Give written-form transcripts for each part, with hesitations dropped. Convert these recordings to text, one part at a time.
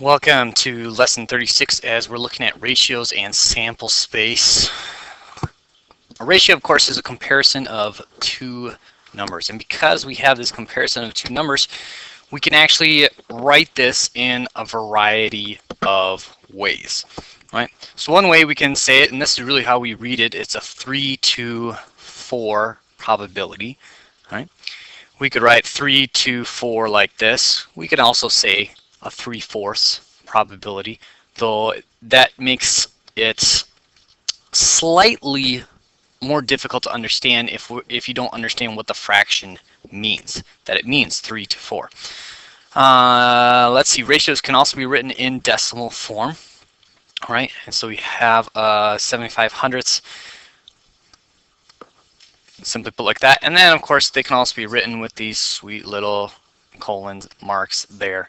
Welcome to lesson 36 as we're looking at ratios and sample space. A ratio, of course, is a comparison of two numbers. And because we have this comparison of two numbers, we can actually write this in a variety of ways. Right? So one way we can say it, and this is really how we read it, it's a 3 to 4 probability. Right? We could write 3 to 4 like this. We can also say a 3/4 probability, though that makes it slightly more difficult to understand if you don't understand what the fraction means, that it means 3 to 4. Let's see, ratios can also be written in decimal form. All right, and so we have 75 hundredths, simply put like that. And then, of course, they can also be written with these sweet little colon marks there,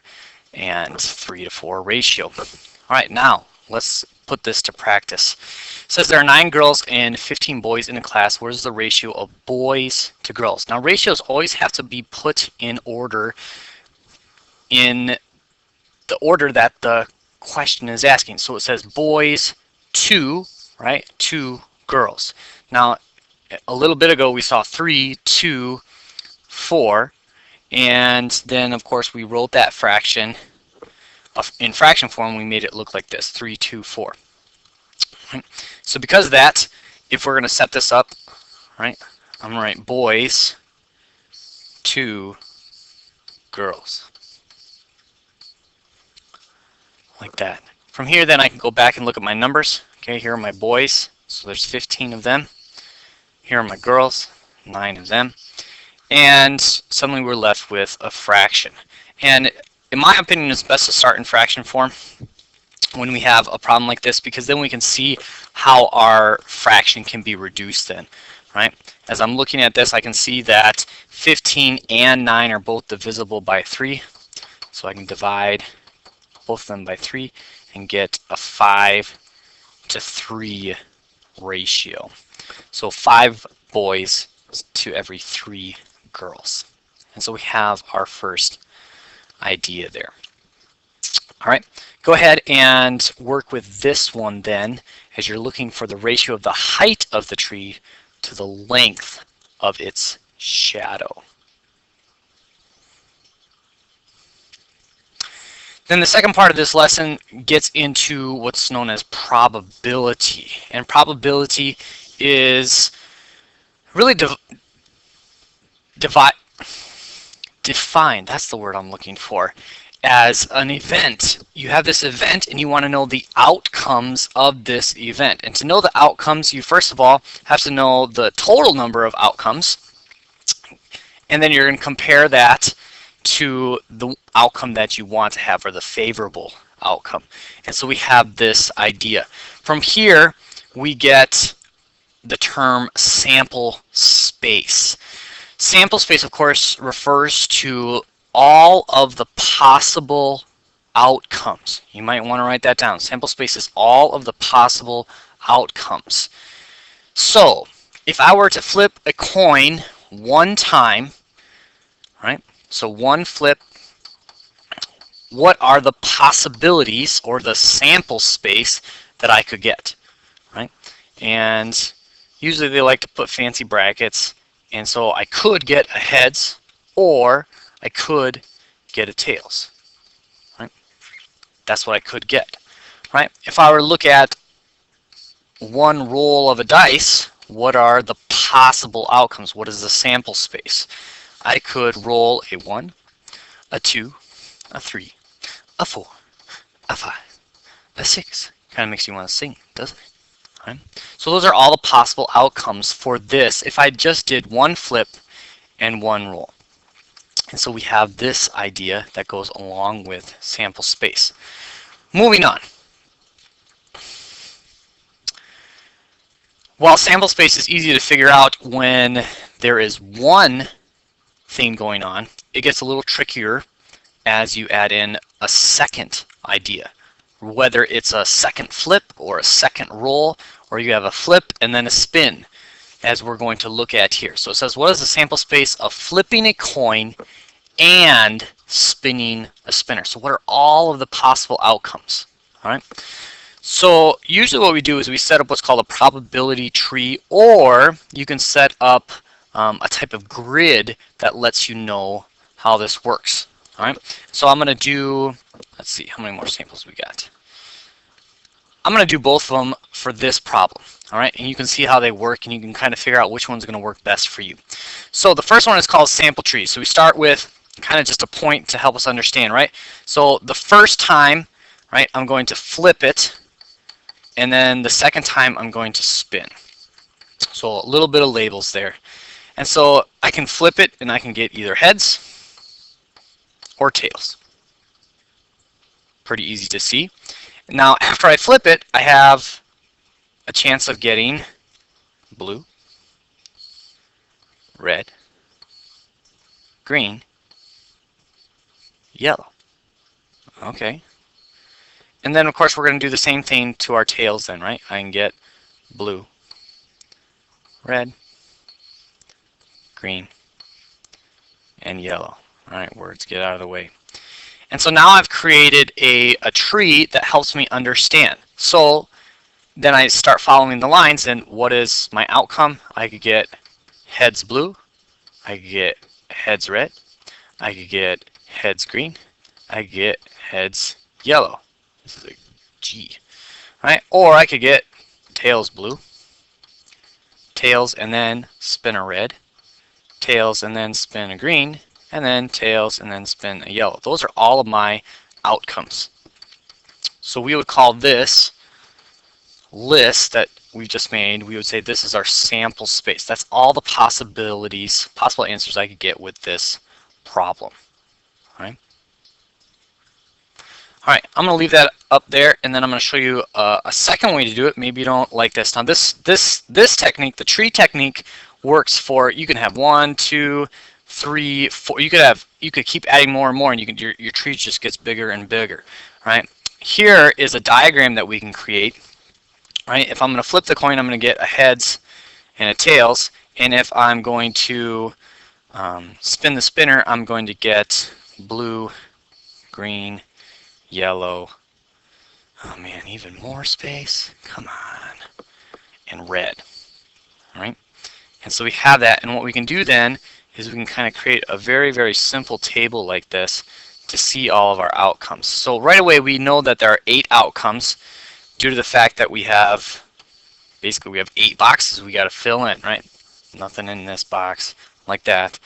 and 3 to 4 ratio. All right, now let's put this to practice. It says there are 9 girls and 15 boys in a class. What is the ratio of boys to girls? Now, ratios always have to be put in order, in the order that the question is asking. So it says boys to, right, 2 girls. Now, a little bit ago we saw 3 to 4. And then, of course, we wrote that fraction in fraction form. We made it look like this, 3 to 4. Right? So because of that, if we're going to set this up, right, I'm going to write boys to girls. Like that. From here, then, I can go back and look at my numbers. Okay, here are my boys. So there's 15 of them. Here are my girls, 9 of them. And suddenly we're left with a fraction. And in my opinion, it's best to start in fraction form when we have a problem like this, because then we can see how our fraction can be reduced then, right? As I'm looking at this, I can see that 15 and 9 are both divisible by 3. So I can divide both of them by 3 and get a 5 to 3 ratio. So 5 boys to every 3 girls. And so we have our first idea there. All right, go ahead and work with this one then, as you're looking for the ratio of the height of the tree to the length of its shadow. Then the second part of this lesson gets into what's known as probability. And probability is really defined, that's the word I'm looking for, as an event. You have this event and you want to know the outcomes of this event. And to know the outcomes, you first of all have to know the total number of outcomes. And then you're going to compare that to the outcome that you want to have, or the favorable outcome. And so we have this idea. From here, we get the term sample space. Sample space, of course, refers to all of the possible outcomes. You might want to write that down. Sample space is all of the possible outcomes. So, if I were to flip a coin one time, right? So one flip, what are the possibilities or the sample space that I could get, right? And usually they like to put fancy brackets. And so I could get a heads, or I could get a tails, right? That's what I could get, right? If I were to look at one roll of a dice, what are the possible outcomes? What is the sample space? I could roll a 1, a 2, a 3, a 4, a 5, a 6. Kind of makes you want to sing, doesn't it? Right. So those are all the possible outcomes for this if I just did one flip and one roll. And so we have this idea that goes along with sample space. Moving on. While sample space is easy to figure out when there is one thing going on, it gets a little trickier as you add in a second idea. Whether it's a second flip or a second roll, or you have a flip and then a spin, as we're going to look at here. So it says, what is the sample space of flipping a coin and spinning a spinner. So what are all of the possible outcomes? All right. So usually what we do is we set up what's called a probability tree, or you can set up a type of grid that lets you know how this works. All right. So I'm going to do, let's see, how many more samples we got? I'm going to do both of them for this problem. All right, and you can see how they work, and you can kind of figure out which one's going to work best for you. So the first one is called sample tree. So we start with kind of just a point to help us understand, right? So the first time, right, I'm going to flip it, and then the second time I'm going to spin. So a little bit of labels there. And so I can flip it, and I can get either heads or tails. Pretty easy to see. Now after I flip it, I have a chance of getting blue, red, green, yellow. Okay. And then of course we're going to do the same thing to our tails then, right? I can get blue, red, green, and yellow. All right, words, get out of the way. And so now I've created a tree that helps me understand. So then I start following the lines, and what is my outcome? I could get heads blue, I could get heads red, I could get heads green, I could get heads yellow. This is a G. Right? Or I could get tails blue, tails and then spin a red, tails and then spin a green, and then tails and then spin a yellow. Those are all of my outcomes. So we would call this list that we just made, we would say this is our sample space. That's all the possibilities, possible answers I could get with this problem. All right. All right, I'm going to leave that up there, and then I'm going to show you a second way to do it. Maybe you don't like this. Now this technique, the tree technique, works for, you can have 1, 2, 3, 4. You could keep adding more and more, and your tree just gets bigger and bigger. Right? Here is a diagram that we can create. Right? If I'm going to flip the coin, I'm going to get a heads and a tails, and if I'm going to spin the spinner, I'm going to get blue, green, yellow, oh man, even more space, come on, and red. All right? And so we have that, and what we can do then is we can kind of create a very, very simple table like this to see all of our outcomes. So right away we know that there are 8 outcomes due to the fact that we have, basically we have 8 boxes we got to fill in, right? Nothing in this box, like that.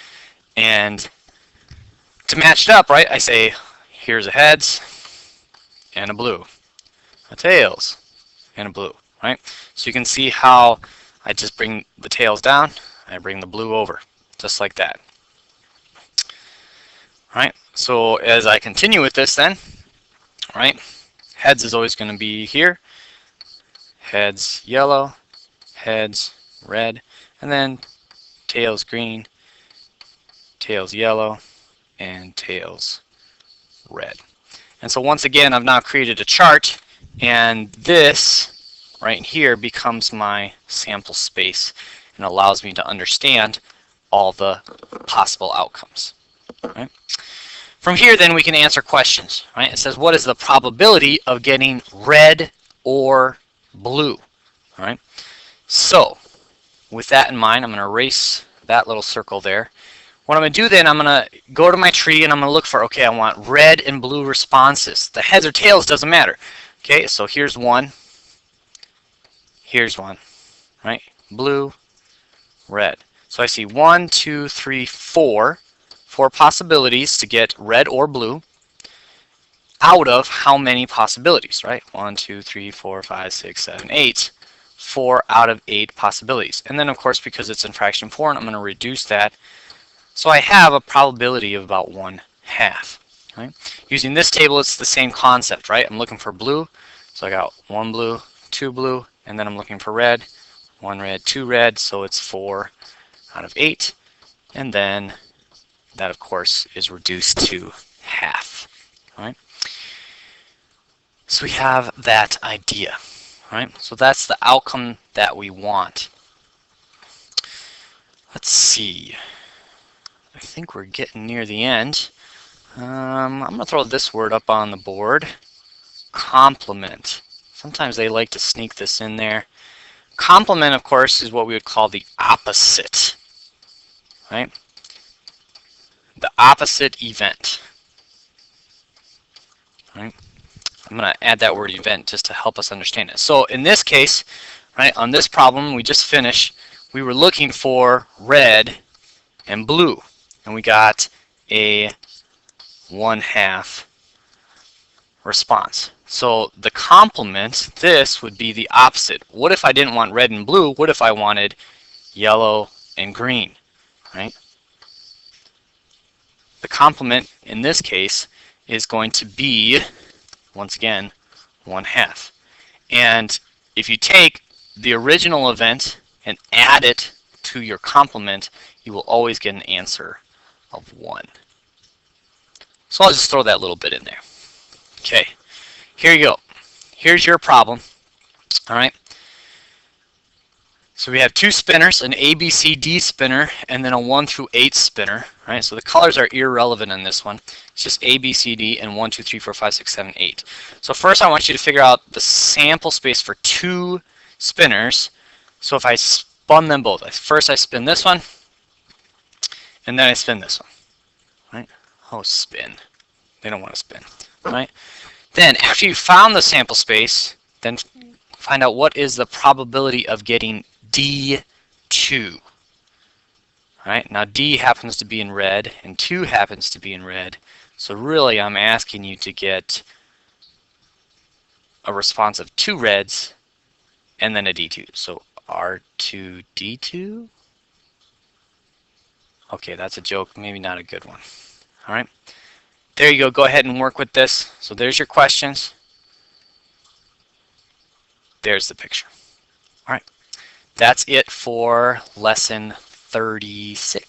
And to match it up, right, I say here's a heads and a blue, a tails and a blue, right? So you can see how I just bring the tails down, I bring the blue over, just like that. All right, so as I continue with this then, right, heads is always going to be here, heads yellow, heads red, and then tails green, tails yellow, and tails red. And so once again, I've now created a chart, and this right here becomes my sample space and allows me to understand all the possible outcomes. Right? From here then we can answer questions. Right? It says what is the probability of getting red or blue? All right? So with that in mind, I'm going to erase that little circle there. What I'm going to do then, I'm going to go to my tree and I'm going to look for, okay, I want red and blue responses. The heads or tails doesn't matter. Okay, so here's one. Here's one. Right? Blue, red. So I see 1, 2, 3, 4. 4 possibilities to get red or blue out of how many possibilities, right? 1, 2, 3, 4, 5, 6, 7, 8. 4 out of 8 possibilities. And then of course, because it's in fraction form, I'm going to reduce that. So I have a probability of about 1/2. Right? Using this table, it's the same concept, right? I'm looking for blue, so I got 1 blue, 2 blue, and then I'm looking for red, 1 red, 2 red, so it's 4 out of 8. And then that, of course, is reduced to half. Right? So we have that idea. Right? So that's the outcome that we want. Let's see. I think we're getting near the end. I'm going to throw this word up on the board. Complement. Sometimes they like to sneak this in there. Complement, of course, is what we would call the opposite, right? The opposite event, right? I'm going to add that word event just to help us understand it. So in this case, right, on this problem we just finished, we were looking for red and blue, and we got a 1/2 response. So the complement, this would be the opposite. What if I didn't want red and blue? What if I wanted yellow and green, right? The complement in this case is going to be, once again, 1/2. And if you take the original event and add it to your complement, you will always get an answer of 1. So I'll just throw that little bit in there. Okay, here you go. Here's your problem. All right. So we have 2 spinners, an A, B, C, D spinner, and then a 1 through 8 spinner. Right. So the colors are irrelevant in this one. It's just A, B, C, D, and 1, 2, 3, 4, 5, 6, 7, 8. So first I want you to figure out the sample space for 2 spinners. So if I spun them both, first I spin this one, and then I spin this one. Right. Oh, spin. They don't want to spin. Right. Then after you found the sample space, then find out what is the probability of getting D2. All right, now D happens to be in red and 2 happens to be in red. So really I'm asking you to get a response of 2 reds and then a D2. So R2D2. Okay, that's a joke, maybe not a good one. All right, there you go. Go ahead and work with this. So there's your questions. There's the picture. All right, that's it for lesson 36.